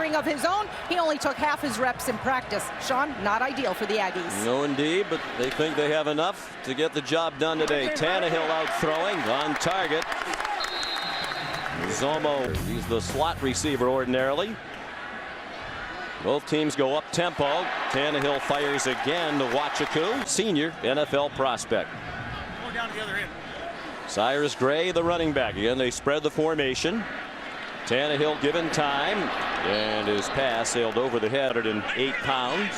hammering of his own. He only took half his reps in practice. Sean, not ideal for the Aggies. No, indeed, but they think they have enough to get the job done today. Tannehill out throwing, on target. Zomo, he's the slot receiver ordinarily. Both teams go up tempo. Tannehill fires again to Wachaku, senior NFL prospect. Going down to the other end. Cyrus Gray, the running back. Again, they spread the formation. Tannehill given time, and his pass sailed over the head, 108 pounds.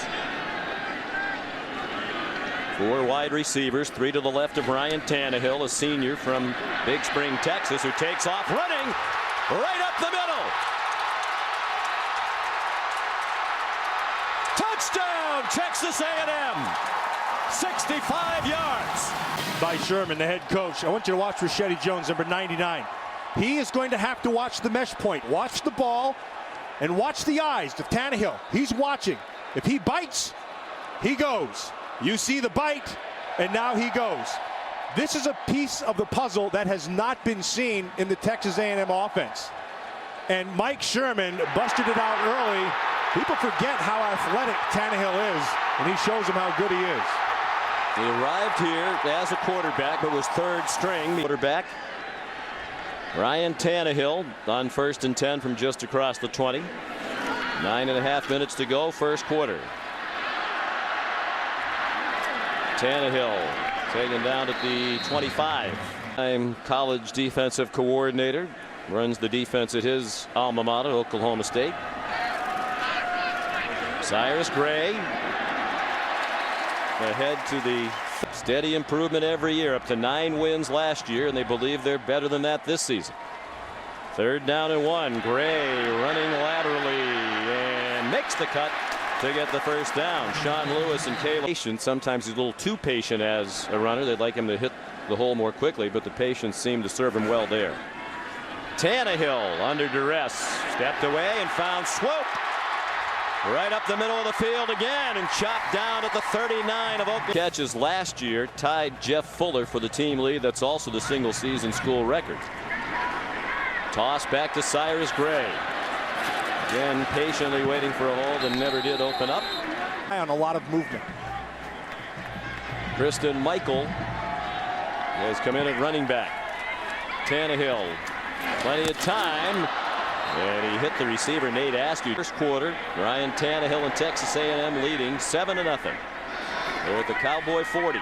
4 wide receivers, 3 to the left of Ryan Tannehill, a senior from Big Spring, Texas, who takes off running right up the middle. Touchdown, Texas A&M. 65 yards. By Sherman, the head coach. I want you to watch Rashedi Jones, number 99. He is going to have to watch the mesh point, watch the ball, and watch the eyes of Tannehill. He's watching. If he bites, he goes. You see the bite, and now he goes. This is a piece of the puzzle that has not been seen in the Texas A&M offense. And Mike Sherman busted it out early. People forget how athletic Tannehill is, and he shows them how good he is. He arrived here as a quarterback, but was third string quarterback. Ryan Tannehill on 1st and 10 from just across the 20. 9.5 minutes to go, first quarter. Tannehill taken down at the 25. I'm college defensive coordinator, runs the defense at his alma mater, Oklahoma State. Cyrus Gray ahead to the steady improvement every year, up to 9 wins last year, and they believe they're better than that this season. 3rd down and 1. Gray running laterally and makes the cut to get the first down. Sean Lewis and Caleb. Sometimes he's a little too patient as a runner. They'd like him to hit the hole more quickly, but the patience seemed to serve him well there. Tannehill under duress, stepped away and found Swope. Right up the middle of the field again and chopped down at the 39 of Oklahoma. Catches last year tied Jeff Fuller for the team lead. That's also the single season school record. Toss back to Cyrus Gray. Again, patiently waiting for a hole that never did open up. On a lot of movement. Kristen Michael has come in at running back. Tannehill, plenty of time. And he hit the receiver, Nate Askew. First quarter, Ryan Tannehill and Texas A&M leading 7-0. They're at the Cowboy 40.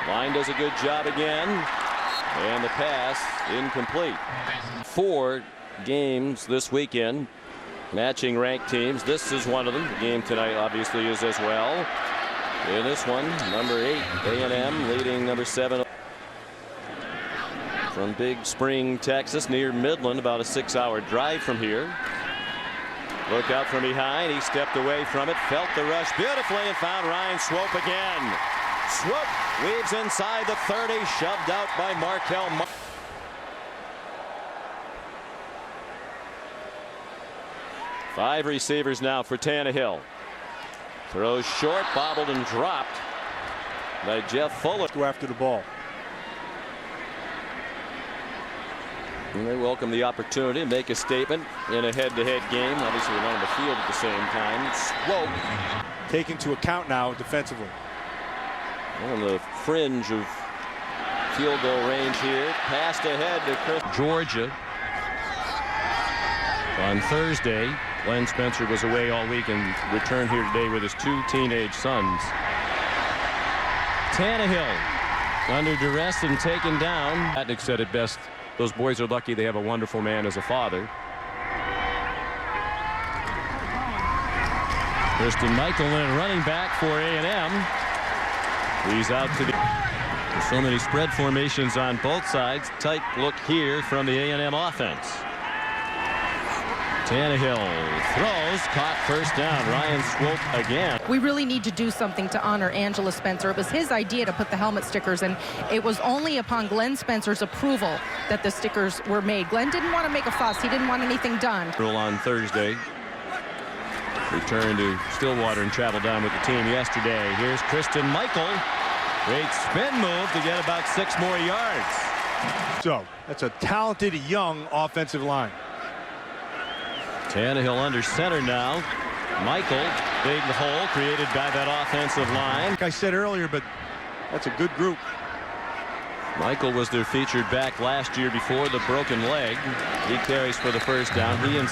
Line does a good job again. And the pass incomplete. 4 games this weekend, matching ranked teams. This is one of them. The game tonight obviously is as well. In this one, number 8, A&M leading number 7. From Big Spring, Texas, near Midland, about a 6-hour drive from here. Look out from behind. He stepped away from it, felt the rush beautifully, and found Ryan Swope again. Swope weaves inside the 30, shoved out by Markel. 5 receivers now for Tannehill. Throws short, bobbled and dropped by Jeff Fuller. Go after the ball. And they welcome the opportunity to make a statement in a head-to-head game. Obviously, they're not on the field at the same time. Swope. Take into account now defensively. On the fringe of field goal range here. Passed ahead to Chris. Georgia. On Thursday, Glenn Spencer was away all week and returned here today with his 2 teenage sons. Tannehill under duress and taken down. Atnick said it best. Those boys are lucky they have a wonderful man as a father. Kristen Michael in running back for A&M. He's out to the. There's so many spread formations on both sides. Tight look here from the A&M offense. Tannehill throws, caught first down. Ryan Swope again. We really need to do something to honor Angela Spencer. It was his idea to put the helmet stickers, and it was only upon Glenn Spencer's approval that the stickers were made. Glenn didn't want to make a fuss. He didn't want anything done. On Thursday. Returned to Stillwater and traveled down with the team yesterday. Here's Kristen Michael. Great spin move to get about 6 more yards. So that's a talented young offensive line. Tannehill under center now. Michael, big hole created by that offensive line. Like I said earlier, but that's a good group. Michael was their featured back last year before the broken leg. He carries for the first down. He and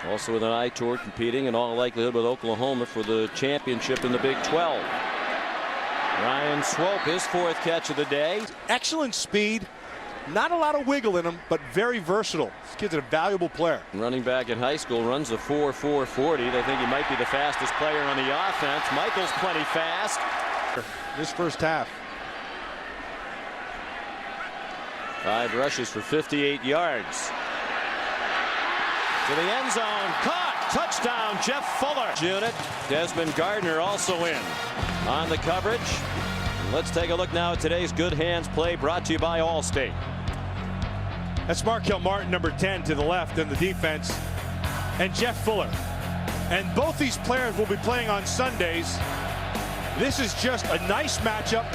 also with an eye toward competing in all likelihood with Oklahoma for the championship in the Big 12. Ryan Swope, his fourth catch of the day. Excellent speed. Not a lot of wiggle in him, but very versatile. This kid's a valuable player. Running back in high school, runs a 4.40. They think he might be the fastest player on the offense. Michael's plenty fast. This first half. 5 rushes for 58 yards. To the end zone, caught, touchdown, Jeff Fuller. Unit, Desmond Gardner also in on the coverage. Let's take a look now at today's Good Hands play brought to you by Allstate. That's Markel Martin, number 10, to the left in the defense, and Jeff Fuller. And both these players will be playing on Sundays. This is just a nice matchup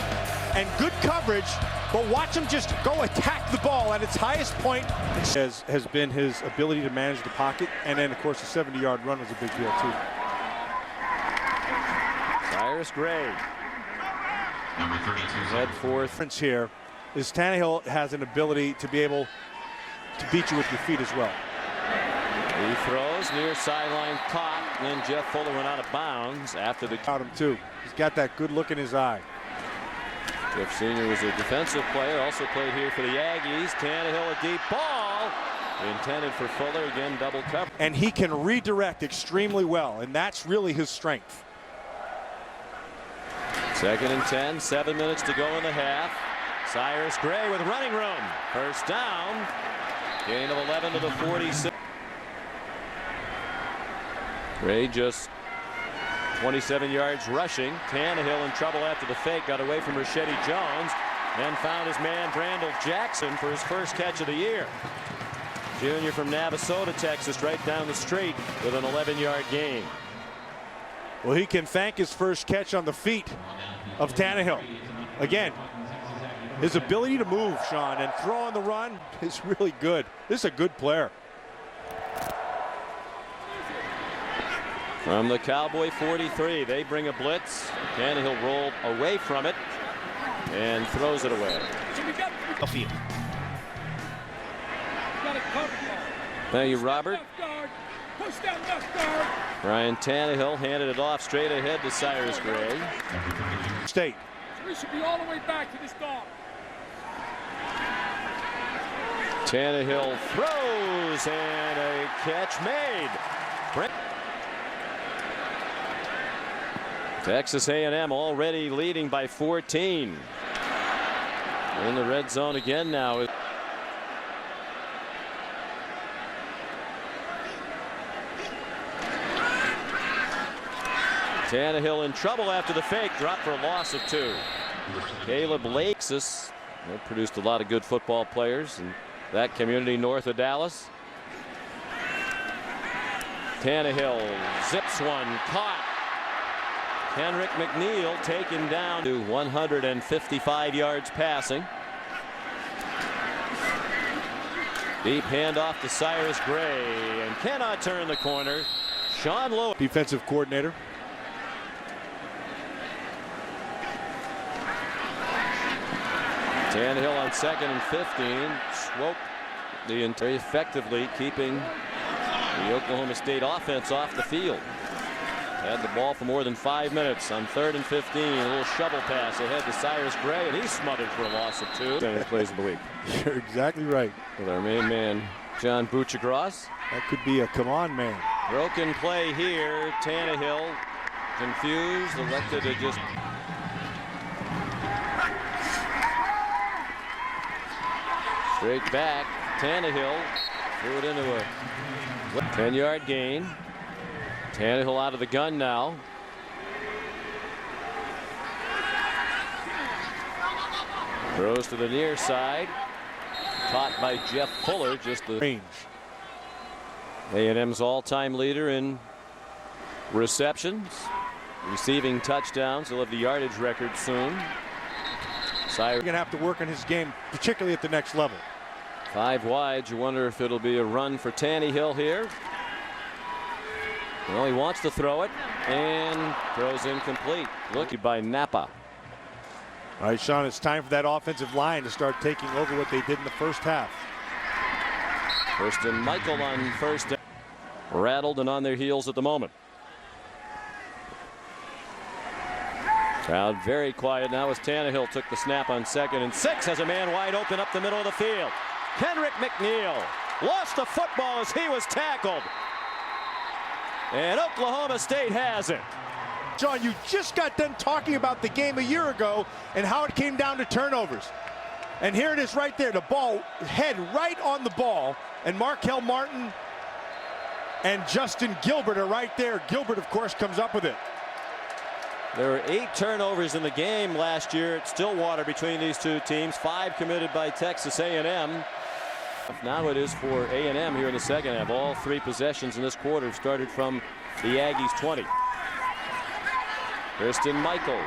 and good coverage, but watch him just go attack the ball at its highest point. Has been his ability to manage the pocket, and then of course the 70-yard run was a big deal too. Cyrus Gray. Head fourth. Difference here is Tannehill has an ability to be able to beat you with your feet as well. He throws near sideline, caught, and then Jeff Fuller went out of bounds after the Got him too. He's got that good look in his eye. Jeff Sr. was a defensive player, also played here for the Aggies. Tannehill, a deep ball intended for Fuller, again double cover. And he can redirect extremely well, and that's really his strength. 2nd and 10, 7 minutes to go in the half. Cyrus Gray with running room. First down. Gain of 11 to the 46. Gray just 27 yards rushing. Tannehill in trouble after the fake. Got away from Rashedi Jones. Then found his man Brandel Jackson for his first catch of the year. Junior from Navasota, Texas, right down the street with an 11-yard gain. Well, he can thank his first catch on the feet of Tannehill. Again, his ability to move, Sean, and throw on the run is really good. This is a good player. From the Cowboy 43, they bring a blitz. Tannehill rolled away from it and throws it away. Thank you, Robert. Ryan Tannehill handed it off straight ahead to Cyrus Gray. State. We should be all the way back to this dog. Tannehill throws and a catch made. Texas A&M already leading by 14. In the red zone again now. Tannehill in trouble after the fake, dropped for a loss of 2. Caleb Lakes produced a lot of good football players in that community north of Dallas. Tannehill zips one, caught. Henrik McNeil taken down to 155 yards passing. Deep handoff to Cyrus Gray and cannot turn the corner. Sean Lowe, defensive coordinator. Tannehill on 2nd and 15. Swope very effectively keeping the Oklahoma State offense off the field. Had the ball for more than 5 minutes on 3rd and 15. A little shovel pass ahead to Cyrus Gray, and he's smothered for a loss of 2. Center plays of the week. You're exactly right. With our main man, John Buchagras. That could be a come on man. Broken play here. Tannehill confused, elected to just straight back. Tannehill threw it into a 10-yard gain. Tannehill out of the gun now. Throws to the near side. Caught by Jeff Fuller, just the range. A&M's all-time leader in receptions, receiving touchdowns. He'll have the yardage record soon. We're going to have to work on his game, particularly at the next level. 5 wide. You wonder if it'll be a run for Tannehill here. Well, he wants to throw it and throws incomplete. Look by Napa. All right, Sean, it's time for that offensive line to start taking over what they did in the first half. First and Michael on first down. Rattled and on their heels at the moment. Crowd very quiet now as Tannehill took the snap on 2nd and 6. Has a man wide open up the middle of the field. Kendrick McNeil lost the football as he was tackled. And Oklahoma State has it. John, you just got done talking about the game a year ago and how it came down to turnovers. And here it is right there. The ball, head right on the ball. And Markel Martin and Justin Gilbert are right there. Gilbert, of course, comes up with it. There were 8 turnovers in the game last year at Stillwater between these two teams. 5 committed by Texas A&M. Now it is for A&M here in the second half. All 3 possessions in this quarter started from the Aggies 20. Kristen Michael.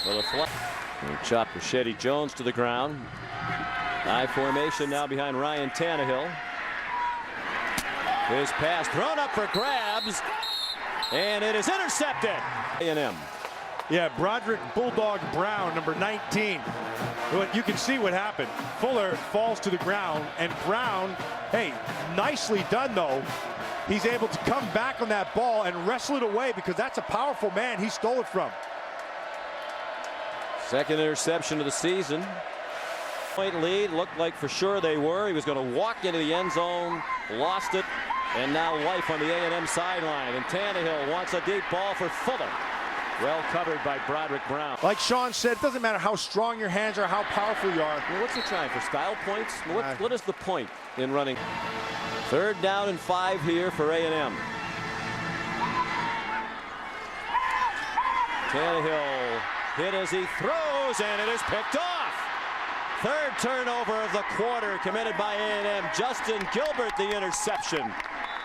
Little flat. Chop Rashedi Jones to the ground. High formation now behind Ryan Tannehill. His pass thrown up for grabs. And it is intercepted. A&M. Yeah, Broderick Bulldog Brown, number 19. You can see what happened. Fuller falls to the ground, and Brown, hey, nicely done, though. He's able to come back on that ball and wrestle it away because that's a powerful man he stole it from. Second interception of the season. Point lead, looked like for sure they were. He was going to walk into the end zone, lost it, and now life on the A&M sideline. And Tannehill wants a deep ball for Fuller. Well covered by Broderick Brown. Like Sean said, it doesn't matter how strong your hands are, how powerful you are. Well, what's he trying for? Style points? What is the point in running? 3rd down and 5 here for A&M. Tannehill hit as he throws, and it is picked off. 3rd turnover of the quarter committed by A&M. Justin Gilbert, the interception.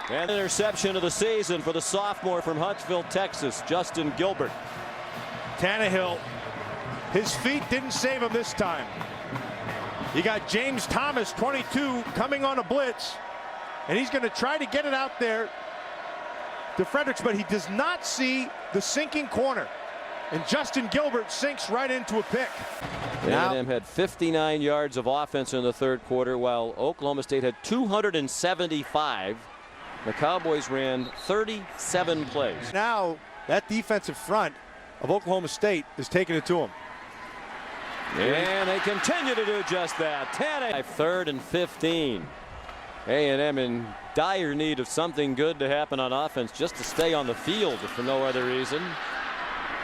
And interception of the season for the sophomore from Huntsville, Texas, Justin Gilbert. Tannehill, his feet didn't save him this time. You got James Thomas, 22, coming on a blitz, and he's going to try to get it out there to Fredericks, but he does not see the sinking corner. And Justin Gilbert sinks right into a pick. A&M had 59 yards of offense in the 3rd quarter, while Oklahoma State had 275. The Cowboys ran 37 plays. Now that defensive front of Oklahoma State is taking it to them. And they continue to do just that. 3rd and 15. A&M in dire need of something good to happen on offense just to stay on the field if for no other reason.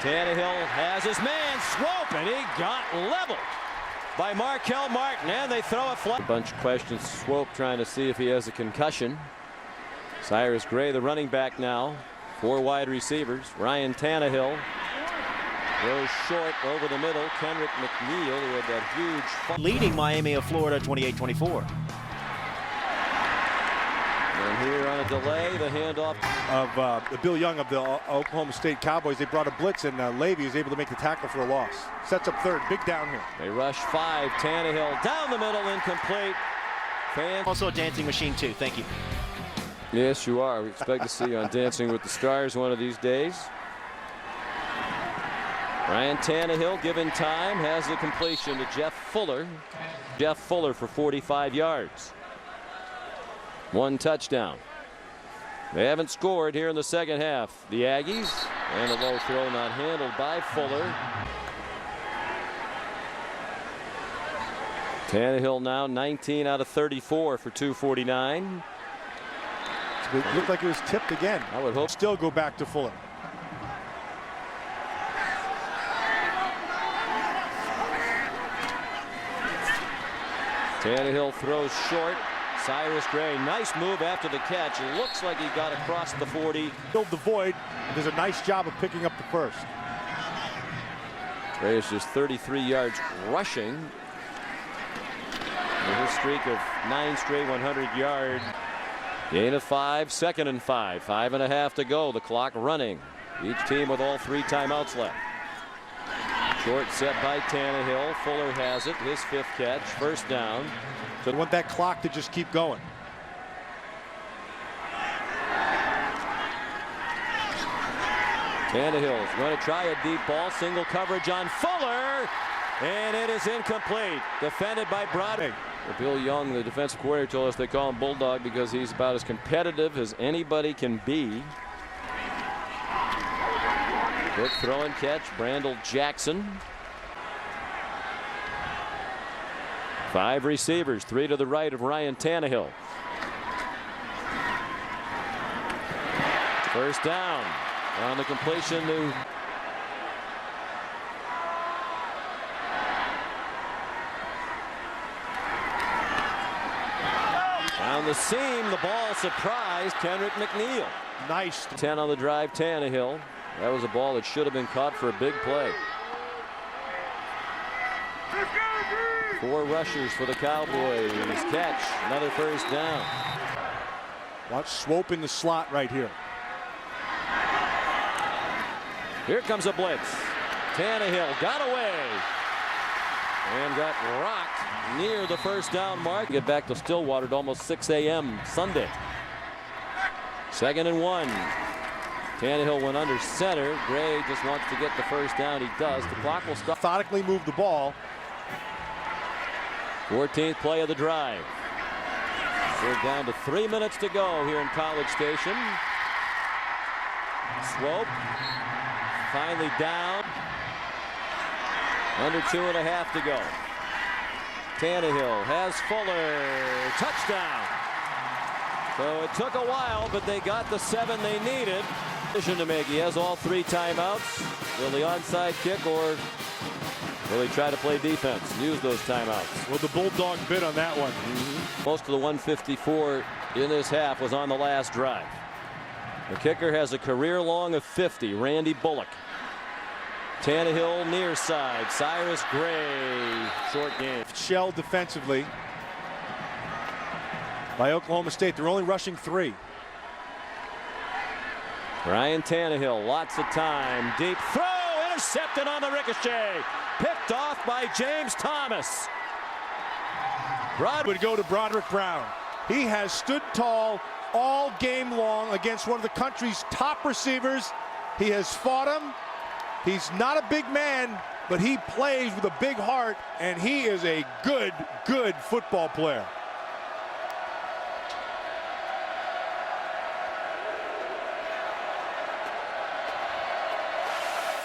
Tannehill has his man Swope, and he got leveled by Markel Martin, and they throw it flat. A bunch of questions. Swope trying to see if he has a concussion. Cyrus Gray, the running back now. 4 wide receivers. Ryan Tannehill goes short over the middle. Kendrick McNeil, who had that huge leading Miami of Florida 28-24. And here on a delay, the handoff of Bill Young of the Oklahoma State Cowboys. They brought a blitz, and Levy was able to make the tackle for a loss. Sets up 3rd, big down here. They rush 5. Tannehill down the middle, incomplete. Also a dancing machine too. Thank you. Yes, you are. We expect to see you on Dancing with the Stars one of these days. Ryan Tannehill, given time, has the completion to Jeff Fuller. Jeff Fuller for 45 yards. 1 touchdown. They haven't scored here in the second half. The Aggies, and a low throw not handled by Fuller. Tannehill now 19 out of 34 for 249. It looked like it was tipped again. I would hope. Still go back to Fuller. Tannehill throws short. Cyrus Gray, nice move after the catch. It looks like he got across the 40. Filled the void. Does a nice job of picking up the first. Gray is just 33 yards rushing. With his streak of 9 straight 100-yard. Gain of 5, 2nd and 5. 5.5 to go. The clock running. Each team with all 3 timeouts left. Short set by Tannehill. Fuller has it. His 5th catch. 1st down. So they want that clock to just keep going. Tannehill's going to try a deep ball. Single coverage on Fuller. And it is incomplete. Defended by Broderick. Bill Young, the defensive coordinator, told us they call him Bulldog because he's about as competitive as anybody can be. Good throw and catch. Brandel Jackson. 5 receivers, 3 to the right of Ryan Tannehill. First down on the completion to down the seam. The ball surprised Kendrick McNeil. Nice. 10 on the drive. Tannehill. That was a ball that should have been caught for a big play. 4 rushers for the Cowboys. Catch. Another first down. Watch Swope in the slot right here. Here comes a blitz. Tannehill got away and got rocked near the first down mark. Get back to Stillwater at almost 6 a.m. Sunday. 2nd and 1. Tannehill went under center. Gray just wants to get the first down. He does. The clock will stop. Methodically move the ball. 14th play of the drive. We're down to 3 minutes to go here in College Station. Swope finally down. Under 2.5 to go. Tannehill has Fuller. Touchdown. So it took a while, but they got the 7 they needed. Decision to make. He has all 3 timeouts. Will the onside kick or will he try to play defense? Use those timeouts. Well, the Bulldog bid on that one. Most of the 154 in this half was on the last drive. The kicker has a career long of 50. Randy Bullock. Tannehill near side. Cyrus Gray. Short game. Shelled defensively by Oklahoma State. They're only rushing 3. Ryan Tannehill, lots of time. Deep throw, intercepted on the ricochet. Picked off by James Thomas. Would go to Broderick Brown. He has stood tall all game long against one of the country's top receivers. He has fought him. He's not a big man, but he plays with a big heart, and he is a good football player.